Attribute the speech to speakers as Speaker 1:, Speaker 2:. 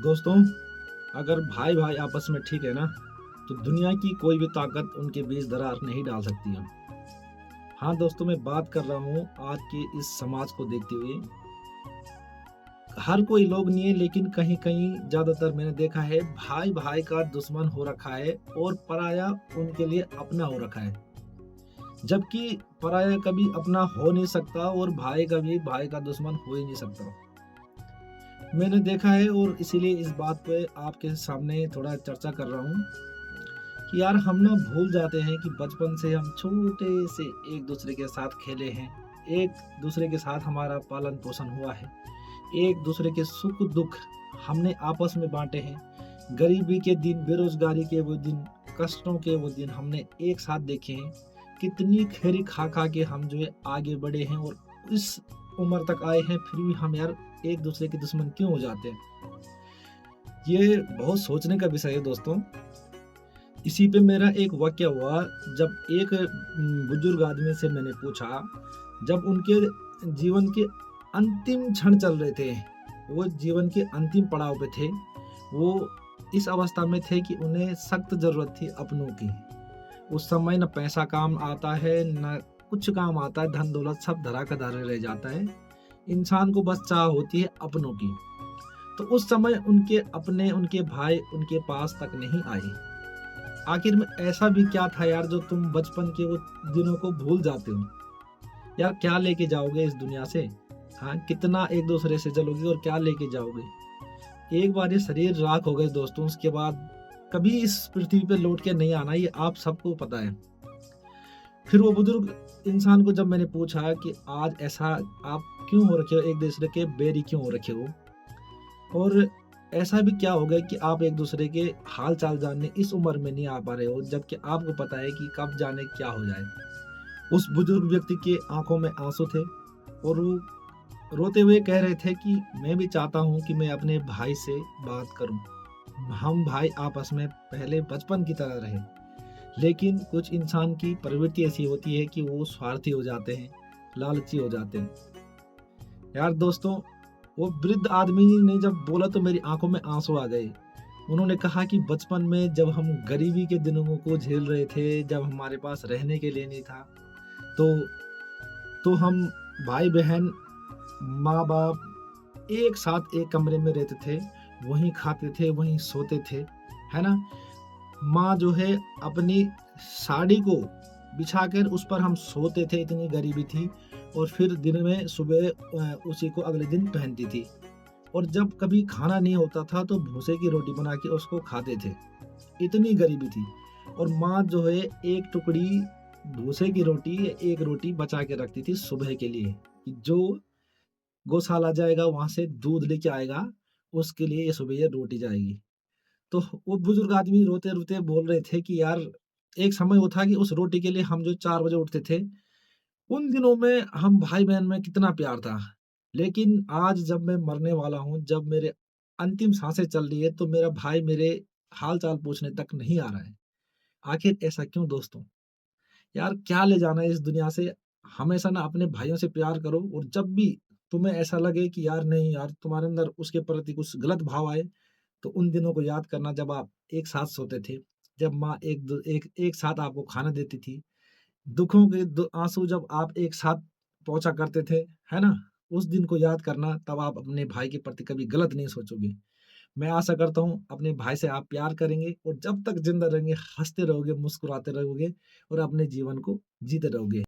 Speaker 1: दोस्तों, अगर भाई भाई आपस में ठीक है ना, तो दुनिया की कोई भी ताकत उनके बीच दरार नहीं डाल सकती है। हाँ दोस्तों, मैं बात कर रहा हूँ आज के इस समाज को देखते हुए। हर कोई लोग नहीं है, लेकिन कहीं कहीं ज्यादातर मैंने देखा है भाई भाई का दुश्मन हो रखा है और पराया उनके लिए अपना हो रखा है। जबकि पराया कभी अपना हो नहीं सकता और भाई कभी भाई का दुश्मन हो ही नहीं सकता। मैंने देखा है और इसीलिए इस बात पे आपके सामने थोड़ा चर्चा कर रहा हूँ कि यार हम ना भूल जाते हैं कि बचपन से हम छोटे से एक दूसरे के साथ खेले हैं, एक दूसरे के साथ हमारा पालन पोषण हुआ है, एक दूसरे के सुख दुख हमने आपस में बांटे हैं। गरीबी के दिन, बेरोजगारी के वो दिन, कष्टों के वो दिन हमने एक साथ देखे हैं। कितनी खेरी खा खा के हम जो है आगे बढ़े हैं और इस उम्र तक आए हैं, फिर भी हम यार एक दूसरे के दुश्मन क्यों हो जाते हैं। ये बहुत सोचने का विषय है दोस्तों। इसी पे मेरा एक वाक़या हुआ। जब एक बुजुर्ग आदमी से मैंने पूछा, जब उनके जीवन के अंतिम क्षण चल रहे थे, वो जीवन के अंतिम पड़ाव पे थे, वो इस अवस्था में थे कि उन्हें सख्त ज़रूरत थी अपनों की। उस समय ना पैसा काम आता है, ना कुछ काम आता है, धन-दौलत सब धरा का धरा रह जाता है। इंसान को बस चाह होती है अपनों की। तो उस समय उनके अपने, उनके भाई उनके पास तक नहीं आए। आखिर में ऐसा भी क्या था यार जो तुम बचपन के वो दिनों को भूल जाते हो? यार क्या लेके जाओगे इस दुनिया से? हाँ, कितना एक दूसरे से जलोगे और क्या लेके जाओगे? एक बार ये शरीर राख हो गए दोस्तों, उसके बाद कभी इस पृथ्वी पे लौट के नहीं आना, ये आप सबको पता है। फिर वो बुजुर्ग इंसान को जब मैंने पूछा कि आज ऐसा आप क्यों हो रखे हो, एक दूसरे के बैरी क्यों हो रखे हो? और ऐसा भी क्या हो गया कि आप एक दूसरे के हाल चाल जानने इस उम्र में नहीं आ पा रहे हो, जबकि आपको पता है कि कब जाने क्या हो जाए। उस बुजुर्ग व्यक्ति के आंखों में आंसू थे और वो रोते हुए कह रहे थे कि मैं भी चाहता हूँ कि मैं अपने भाई से बात करूं। हम भाई आपस में पहले बचपन की तरह रहे, लेकिन कुछ इंसान की प्रवृत्ति ऐसी होती है कि वो स्वार्थी हो जाते हैं, लालची हो जाते हैं। यार दोस्तों, वो वृद्ध आदमी ने जब बोला तो मेरी आंखों में आंसू आ गए। उन्होंने कहा कि बचपन में जब हम गरीबी के दिनों को झेल रहे थे, जब हमारे पास रहने के लिए नहीं था, तो हम भाई-बहन, माँ-बाप एक साथ एक कमरे में रहते थे, वहीं खाते थे, वहीं सोते थे, है ना? माँ जो है अपनी साड़ी को बिछाकर उस पर हम सोते थे, इतनी गरीबी थी। और फिर दिन में सुबह उसी को अगले दिन पहनती थी। और जब कभी खाना नहीं होता था तो भूसे की रोटी बना के उसको खाते थे, इतनी गरीबी थी। और माँ जो है एक टुकड़ी भूसे की रोटी, एक रोटी बचा के रखती थी सुबह के लिए, कि जो गौशाला जाएगा वहां से दूध लेके आएगा, उसके लिए ये सुबह ये रोटी जाएगी। तो वो बुजुर्ग आदमी रोते रोते बोल रहे थे कि यार एक समय वो था कि उस रोटी के लिए हम जो 4 बजे उठते थे, उन दिनों में हम भाई-बहन में कितना प्यार था। लेकिन आज जब मैं मरने वाला हूँ, जब मेरे अंतिम साँसें चल रही है, तो मेरा भाई मेरे हाल-चाल पूछने तक नहीं आ रहा है। आखिर ऐसा क्यों दोस्तों? यार क्या ले जाना है इस दुनिया से? हमेशा ना अपने भाइयों से प्यार करो और जब भी तुम्हें ऐसा लगे कि यार नहीं यार, तुम्हारे अंदर उसके प्रति कुछ गलत भाव आए, तो उन दिनों को याद करना जब आप एक साथ सोते थे, जब माँ एक साथ आपको खाना देती थी। दुखों के आंसू जब आप एक साथ पहुंचा करते थे, है ना? उस दिन को याद करना, तब आप अपने भाई के प्रति कभी गलत नहीं सोचोगे। मैं आशा करता हूँ अपने भाई से आप प्यार करेंगे और जब तक जिंदा रहेंगे हंसते रहोगे, मुस्कुराते रहोगे और अपने जीवन को जीते रहोगे।